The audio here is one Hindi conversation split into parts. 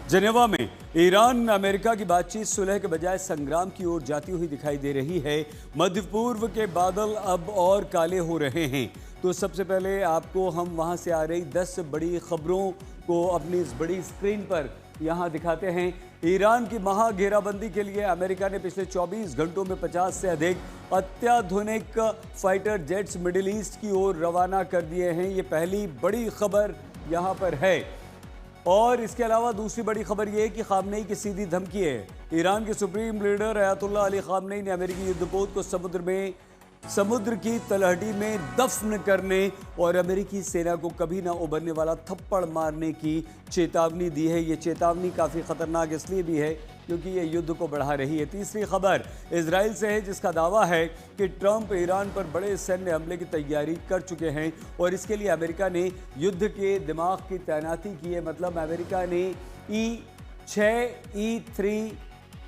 जेनेवा में ईरान अमेरिका की बातचीत सुलह के बजाय संग्राम की ओर जाती हुई दिखाई दे रही है। मध्य पूर्व के बादल अब और काले हो रहे हैं। तो सबसे पहले आपको हम वहां से आ रही 10 बड़ी खबरों को अपनी इस बड़ी स्क्रीन पर यहां दिखाते हैं। ईरान की महा घेराबंदी के लिए अमेरिका ने पिछले 24 घंटों में 50 से अधिक अत्याधुनिक फाइटर जेट्स मिडिल ईस्ट की ओर रवाना कर दिए हैं। ये पहली बड़ी खबर यहां पर है। और इसके अलावा दूसरी बड़ी खबर यह है कि खामनेई की सीधी धमकी है। ईरान के supreme leader Ayatollah Ali Khamenei ने अमेरिकी युद्धपोत को समुद्र की तलहटी में दफन करने और अमेरिकी सेना को कभी ना उबरने वाला थप्पड़ मारने की चेतावनी दी है। ये चेतावनी काफ़ी खतरनाक इसलिए भी है क्योंकि ये युद्ध को बढ़ा रही है। तीसरी खबर इजराइल से है, जिसका दावा है कि ट्रंप ईरान पर बड़े सैन्य हमले की तैयारी कर चुके हैं और इसके लिए अमेरिका ने युद्ध के दिमाग की तैनाती की है। मतलब अमेरिका ने E-6, E-3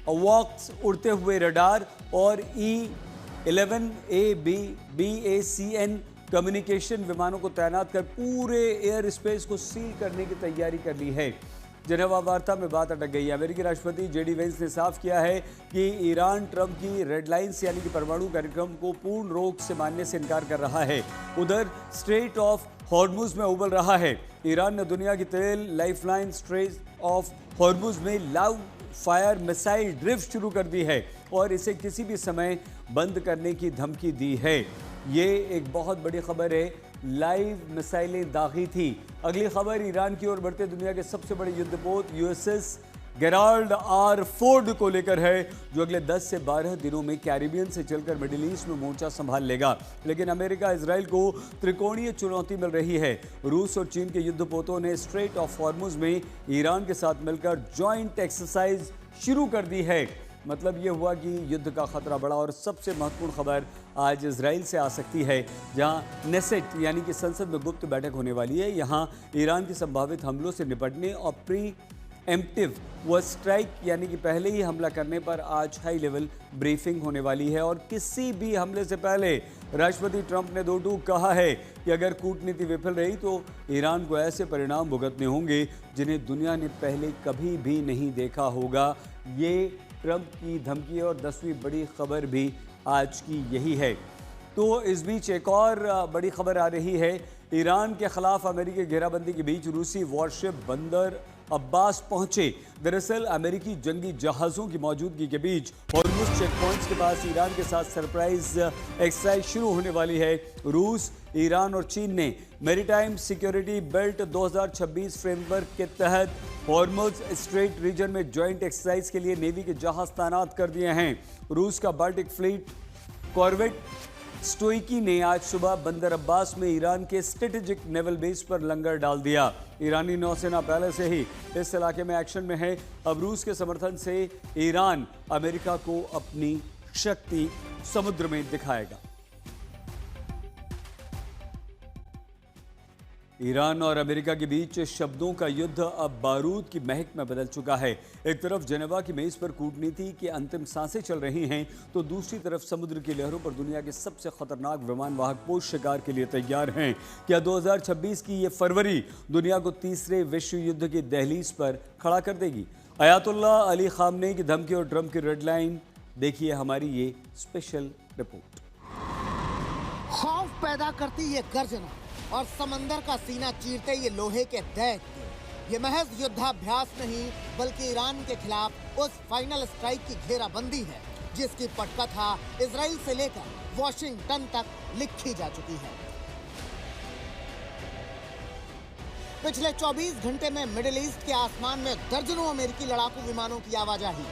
अवॉक्स उड़ते हुए रडार और E-11A BACN कम्युनिकेशन विमानों को तैनात कर पूरे एयर स्पेस को सील करने की तैयारी कर ली है। जेनेवा वार्ता में बात अटक गई। अमेरिकी राष्ट्रपति जेडी वेंस ने साफ किया है कि ईरान ट्रंप की रेड लाइन्स यानी कि परमाणु कार्यक्रम को पूर्ण रोक से मानने से इनकार कर रहा है। उधर स्ट्रेट ऑफ हॉर्मुज में उबल रहा है। ईरान ने दुनिया की तेल लाइफलाइन स्ट्रेट ऑफ हॉर्मुज में लाइव फायर मिसाइल ड्रिफ्ट शुरू कर दी है और इसे किसी भी समय बंद करने की धमकी दी है। ये एक बहुत बड़ी खबर है। लाइव मिसाइलें दागी थी। अगली खबर ईरान की ओर बढ़ते दुनिया के सबसे बड़े युद्धपोत USS गेराल्ड R. फोर्ड को लेकर है, जो अगले 10 से 12 दिनों में कैरिबियन से चलकर मिडिल ईस्ट में मोर्चा संभाल लेगा। लेकिन अमेरिका इजराइल को त्रिकोणीय चुनौती मिल रही है। रूस और चीन के युद्धपोतों ने स्ट्रेट ऑफ हॉर्मुज में ईरान के साथ मिलकर जॉइंट एक्सरसाइज शुरू कर दी है। मतलब ये हुआ कि युद्ध का खतरा बढ़ा। और सबसे महत्वपूर्ण खबर आज इजराइल से आ सकती है, जहां नेसेट यानी कि संसद में गुप्त बैठक होने वाली है। यहां ईरान के संभावित हमलों से निपटने और प्री एम्प्टिव व स्ट्राइक यानी कि पहले ही हमला करने पर आज हाई लेवल ब्रीफिंग होने वाली है। और किसी भी हमले से पहले राष्ट्रपति ट्रंप ने दो टूक कहा है कि अगर कूटनीति विफल रही तो ईरान को ऐसे परिणाम भुगतने होंगे जिन्हें दुनिया ने पहले कभी भी नहीं देखा होगा। ये ट्रंप की धमकी और 10वीं बड़ी खबर भी आज की यही है। तो इस बीच एक और बड़ी खबर आ रही है। ईरान के खिलाफ अमेरिकी घेराबंदी के बीच रूसी वॉरशिप बंदर अब्बास पहुंचे। दरअसल अमेरिकी जंगी जहाज़ों की मौजूदगी के बीच हॉर्मुज चेक पॉइंट्स के पास ईरान के साथ सरप्राइज एक्सरसाइज शुरू होने वाली है। रूस, ईरान और चीन ने मैरीटाइम सिक्योरिटी बेल्ट 2026 फ्रेमवर्क के तहत हॉर्मुज स्ट्रेट रीजन में जॉइंट एक्सरसाइज के लिए नेवी के जहाज तैनात कर दिए हैं। रूस का बाल्टिक फ्लीट कॉर्वेट स्टोइकी ने आज सुबह बंदर अब्बास में ईरान के स्ट्रेटेजिक नेवल बेस पर लंगर डाल दिया। ईरानी नौसेना पहले से ही इस इलाके में एक्शन में है। अब रूस के समर्थन से ईरान अमेरिका को अपनी शक्ति समुद्र में दिखाएगा। ईरान और अमेरिका के बीच शब्दों का युद्ध अब बारूद की महक में बदल चुका है। एक तरफ जेनेवा की मेज पर कूटनीति की अंतिम सांसें चल रही हैं, तो दूसरी तरफ समुद्र की लहरों पर दुनिया के सबसे खतरनाक विमान वाहक पोत शिकार के लिए तैयार हैं। क्या 2026 की ये फरवरी दुनिया को तीसरे विश्व युद्ध की दहलीज पर खड़ा कर देगी? अयातुल्लाह अली खामनेई की धमकी और ट्रंप की रेड लाइन, देखिए हमारी ये स्पेशल रिपोर्ट। खौफ पैदा करती ये गर्जना और समंदर का सीना चीरते ये लोहे के दैत्य। ये महज युद्धाभ्यास नहीं बल्कि ईरान के खिलाफ उस फाइनल स्ट्राइक की घेराबंदी है जिसकी पटकथा इजराइल से लेकर वॉशिंगटन तक लिखी जा चुकी है। पिछले 24 घंटे में मिडिल ईस्ट के आसमान में दर्जनों अमेरिकी लड़ाकू विमानों की आवाजाही।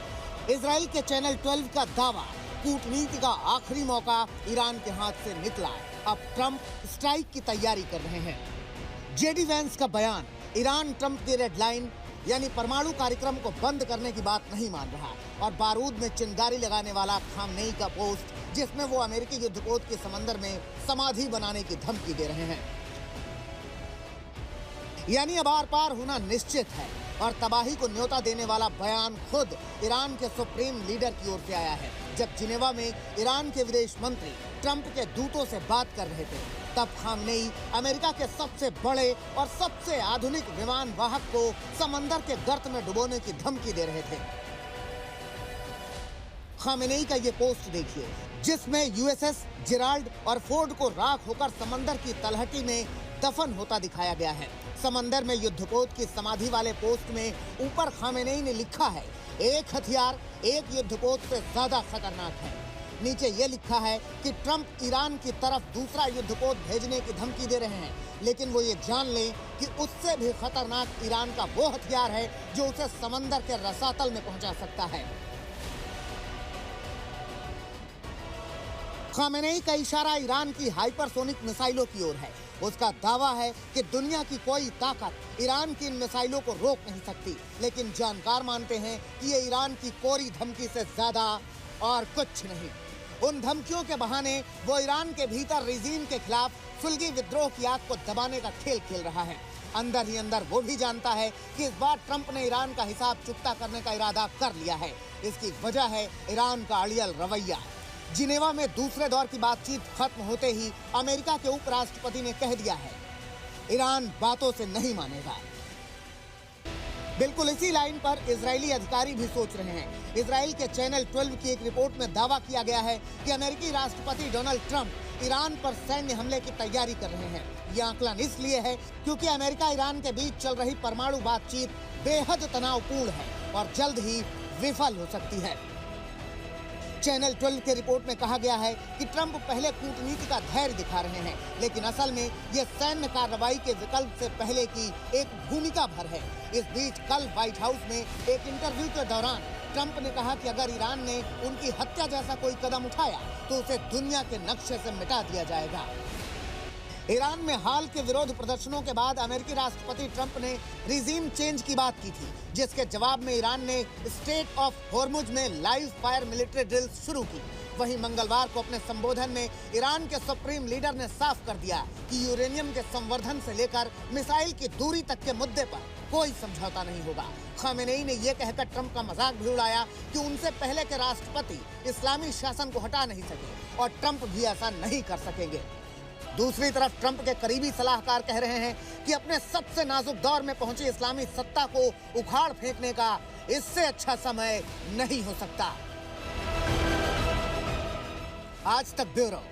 इजराइल के चैनल 12 का दावा, कूटनीति का आखिरी मौका ईरान के हाथ से निकला। अब ट्रंप स्ट्राइक की तैयारी कर रहे हैं। जेडी वेंस का बयान, ईरान ट्रंप की रेड लाइन यानी परमाणु कार्यक्रम को बंद करने की बात नहीं मान रहा। और बारूद में चिंगारी लगाने वाला खामनेई का पोस्ट, जिसमें वो अमेरिकी युद्धपोत के समंदर में समाधि बनाने की धमकी दे रहे हैं। यानी अब आर पार होना निश्चित है। और तबाही को न्योता देने वाला बयान खुद ईरान के सुप्रीम लीडर की ओर से आया है, जब जिनेवा में ईरान के विदेश मंत्री ट्रंप के दूतों से बात कर रहे थे। तब खामनेई अमेरिका के सबसे बड़े और सबसे आधुनिक विमान वाहक को समंदर के गर्त में डुबोने की धमकी दे रहे थे। खामनेई का ये पोस्ट देखिए, जिसमें यूएसएस जिराल्ड और फोर्ड को राख होकर समंदर की तलहटी में दफन होता दिखाया गया है। समंदर में युद्धपोत की समाधि वाले पोस्ट में ऊपर खामेनेई ने लिखा है, एक हथियार एक युद्धपोत से ज्यादा खतरनाक है। नीचे ये लिखा है कि ट्रंप ईरान की तरफ दूसरा युद्धपोत भेजने की धमकी दे रहे हैं, लेकिन वो ये जान लें कि उससे भी खतरनाक ईरान का वो हथियार है जो उसे समंदर के रसातल में पहुंचा सकता है। खामेनेई का इशारा ईरान की हाइपरसोनिक मिसाइलों की ओर है। उसका दावा है कि दुनिया की कोई ताकत ईरान की इन मिसाइलों को रोक नहीं सकती, लेकिन जानकार मानते हैं कि ये ईरान की कोरी धमकी से ज्यादा और कुछ नहीं। उन धमकियों के बहाने वो ईरान के भीतर रिजीम के खिलाफ सुलगी विद्रोह की आग को दबाने का खेल खेल रहा है। अंदर ही अंदर वो भी जानता है कि इस बार ट्रंप ने ईरान का हिसाब चुकता करने का इरादा कर लिया है। इसकी वजह है ईरान का अड़ियल रवैया। जिनेवा में दूसरे दौर की बातचीत खत्म होते ही अमेरिका के उपराष्ट्रपति ने कह दिया है, ईरान बातों से नहीं मानेगा। बिल्कुल इसी लाइन पर इजरायली अधिकारी भी सोच रहे हैं। इजराइल के चैनल 12 की एक रिपोर्ट में दावा किया गया है कि अमेरिकी राष्ट्रपति डोनाल्ड ट्रंप ईरान पर सैन्य हमले की तैयारी कर रहे हैं। यह आकलन इसलिए है क्योंकि अमेरिका ईरान के बीच चल रही परमाणु बातचीत बेहद तनावपूर्ण है और जल्द ही विफल हो सकती है। चैनल 12 के रिपोर्ट में कहा गया है कि ट्रंप पहले कूटनीति का धैर्य दिखा रहे हैं, लेकिन असल में यह सैन्य कार्रवाई के विकल्प से पहले की एक भूमिका भर है। इस बीच कल व्हाइट हाउस में एक इंटरव्यू के दौरान ट्रंप ने कहा कि अगर ईरान ने उनकी हत्या जैसा कोई कदम उठाया तो उसे दुनिया के नक्शे से मिटा दिया जाएगा। ईरान में हाल के विरोध प्रदर्शनों के बाद अमेरिकी राष्ट्रपति ट्रंप ने रिजीम चेंज की बात की थी, जिसके जवाब में ईरान ने स्टेट ऑफ हॉर्मुज में लाइव फायर मिलिट्री ड्रिल शुरू की। वहीं मंगलवार को अपने संबोधन में ईरान के सुप्रीम लीडर ने साफ कर दिया कि यूरेनियम के संवर्धन से लेकर मिसाइल की दूरी तक के मुद्दे पर कोई समझौता नहीं होगा। खामेनेई ने यह कहकर ट्रंप का मजाक भी उड़ाया कि उनसे पहले के राष्ट्रपति इस्लामी शासन को हटा नहीं सके और ट्रंप भी ऐसा नहीं कर सकेंगे। दूसरी तरफ ट्रंप के करीबी सलाहकार कह रहे हैं कि अपने सबसे नाजुक दौर में पहुंची इस्लामी सत्ता को उखाड़ फेंकने का इससे अच्छा समय नहीं हो सकता। आज तक ब्यूरो।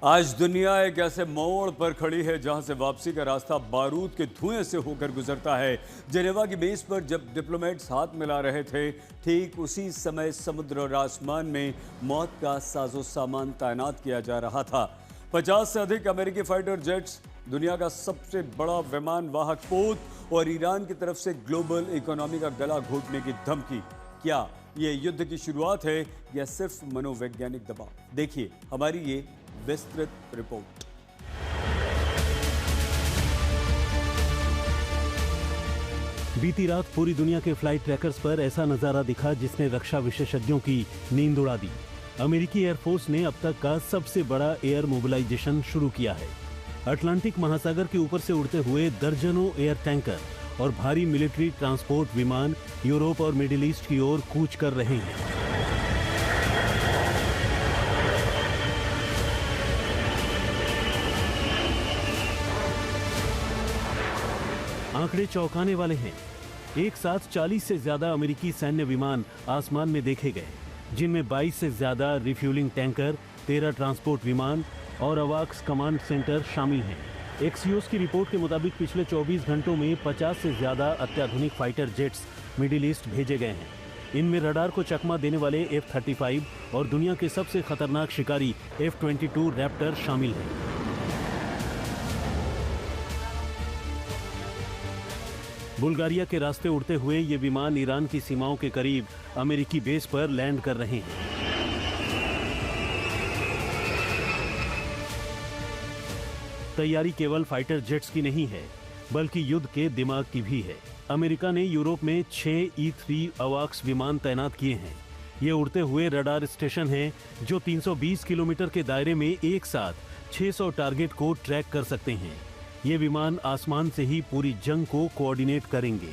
आज दुनिया एक ऐसे मोड़ पर खड़ी है जहां से वापसी का रास्ता बारूद के धुएं से होकर गुजरता है। जेनेवा की बेस पर जब डिप्लोमेट्स हाथ मिला रहे थे, ठीक उसी समय समुद्र और आसमान में मौत का साजो सामान तैनात किया जा रहा था। 50 से अधिक अमेरिकी फाइटर जेट्स, दुनिया का सबसे बड़ा विमान वाहक पोत और ईरान की तरफ से ग्लोबल इकोनॉमी का गला घोटने की धमकी। क्या ये युद्ध की शुरुआत है या सिर्फ मनोवैज्ञानिक दबाव? देखिए हमारी ये विस्तृत रिपोर्ट। बीती रात पूरी दुनिया के फ्लाइट ट्रैकर्स पर ऐसा नजारा दिखा जिसने रक्षा विशेषज्ञों की नींद उड़ा दी। अमेरिकी एयरफोर्स ने अब तक का सबसे बड़ा एयर मोबिलाइजेशन शुरू किया है। अटलांटिक महासागर के ऊपर से उड़ते हुए दर्जनों एयर टैंकर और भारी मिलिट्री ट्रांसपोर्ट विमान यूरोप और मिडिल ईस्ट की ओर कूच कर रहे हैं। आंकड़े चौंकाने वाले हैं। एक साथ 40 से ज्यादा अमेरिकी सैन्य विमान आसमान में देखे गए, जिनमें 22 से ज्यादा रिफ्यूलिंग टैंकर, 13 ट्रांसपोर्ट विमान और अवाक्स कमांड सेंटर शामिल हैं। एक्सियोस की रिपोर्ट के मुताबिक पिछले 24 घंटों में 50 से ज्यादा अत्याधुनिक फाइटर जेट्स मिडिल ईस्ट भेजे गए हैं। इनमें रडार को चकमा देने वाले F-35 और दुनिया के सबसे खतरनाक शिकारी F-22 रैप्टर शामिल हैं। बुल्गारिया के रास्ते उड़ते हुए ये विमान ईरान की सीमाओं के करीब अमेरिकी बेस पर लैंड कर रहे हैं। तैयारी केवल फाइटर जेट्स की नहीं है, बल्कि युद्ध के दिमाग की भी है। अमेरिका ने यूरोप में 6 E-3 अवाक्स विमान तैनात किए हैं। ये उड़ते हुए रडार स्टेशन हैं जो 320 किलोमीटर के दायरे में एक साथ 600 टारगेट को ट्रैक कर सकते हैं। ये विमान आसमान से ही पूरी जंग को कोऑर्डिनेट करेंगे,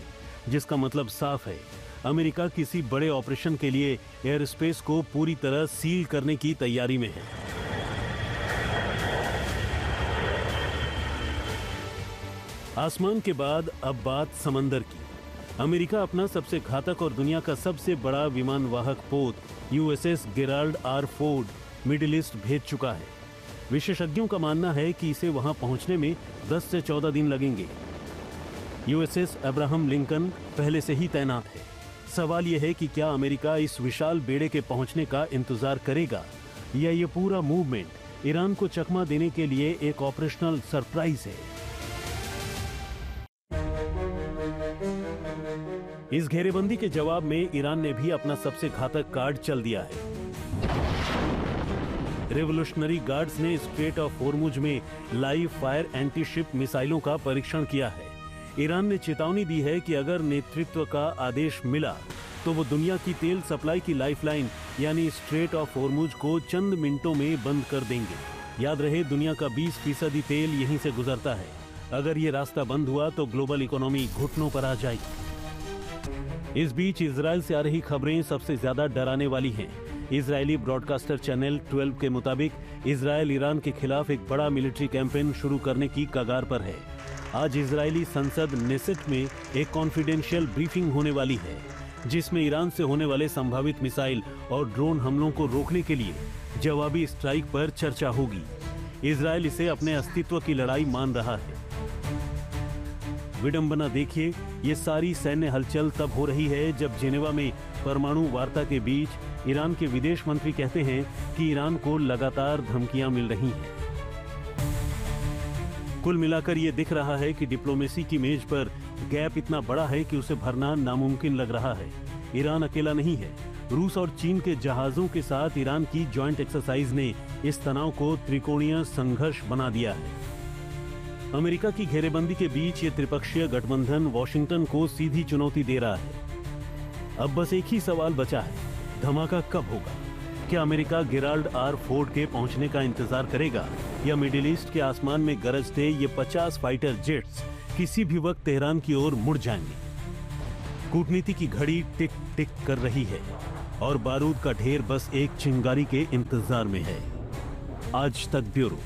जिसका मतलब साफ है, अमेरिका किसी बड़े ऑपरेशन के लिए एयर स्पेस को पूरी तरह सील करने की तैयारी में है। आसमान के बाद अब बात समंदर की। अमेरिका अपना सबसे घातक और दुनिया का सबसे बड़ा विमान वाहक पोत USS Gerald R Ford middle east भेज चुका है। विशेषज्ञों का मानना है कि इसे वहां पहुंचने में 10 से 14 दिन लगेंगे। यूएसएस अब्राहम लिंकन पहले से ही तैनात है। सवाल यह है कि क्या अमेरिका इस विशाल बेड़े के पहुंचने का इंतजार करेगा या ये पूरा मूवमेंट ईरान को चकमा देने के लिए एक ऑपरेशनल सरप्राइज है। इस घेरेबंदी के जवाब में ईरान ने भी अपना सबसे घातक कार्ड चल दिया है। रेवोल्यूशनरी गार्ड्स ने स्ट्रेट ऑफ होर्मुज में लाइव फायर एंटी शिप मिसाइलों का परीक्षण किया है। ईरान ने चेतावनी दी है कि अगर नेतृत्व का आदेश मिला तो वो दुनिया की तेल सप्लाई की लाइफलाइन यानी स्ट्रेट ऑफ होर्मुज को चंद मिनटों में बंद कर देंगे। याद रहे, दुनिया का 20% तेल यहीं से गुजरता है। अगर ये रास्ता बंद हुआ तो ग्लोबल इकोनॉमी घुटनों पर आ जाएगी। इस बीच इजराइल से आ रही खबरें सबसे ज्यादा डराने वाली हैं। इजरायली ब्रॉडकास्टर चैनल 12 के मुताबिक इजराइल ईरान के खिलाफ एक बड़ा मिलिट्री कैंपेन शुरू करने की कगार पर है। आज इजरायली संसद नेसेट में एक कॉन्फिडेंशियल ब्रीफिंग होने वाली है, जिसमें ईरान से होने वाले संभावित मिसाइल और ड्रोन हमलों को रोकने के लिए जवाबी स्ट्राइक पर चर्चा होगी। इजराइल इसे अपने अस्तित्व की लड़ाई मान रहा है। विडंबना देखिए, ये सारी सैन्य हलचल तब हो रही है जब जेनेवा में परमाणु वार्ता के बीच ईरान के विदेश मंत्री कहते हैं कि ईरान को लगातार धमकियां मिल रही हैं। कुल मिलाकर ये दिख रहा है कि डिप्लोमेसी की मेज पर गैप इतना बड़ा है कि उसे भरना नामुमकिन लग रहा है। ईरान अकेला नहीं है। रूस और चीन के जहाजों के साथ ईरान की जॉइंट एक्सरसाइज ने इस तनाव को त्रिकोणीय संघर्ष बना दिया है। अमेरिका की घेरेबंदी के बीच ये त्रिपक्षीय गठबंधन वॉशिंगटन को सीधी चुनौती दे रहा है। अब बस एक ही सवाल बचा है, धमाका कब होगा? क्या अमेरिका गेराल्ड आर फोर्ड के पहुंचने का इंतजार करेगा या मिडिल ईस्ट के आसमान में गरजते ये 50 फाइटर जेट्स किसी भी वक्त तेहरान की ओर मुड़ जाएंगे? कूटनीति की घड़ी टिक टिक कर रही है और बारूद का ढेर बस एक चिंगारी के इंतजार में है। आज तक ब्यूरो।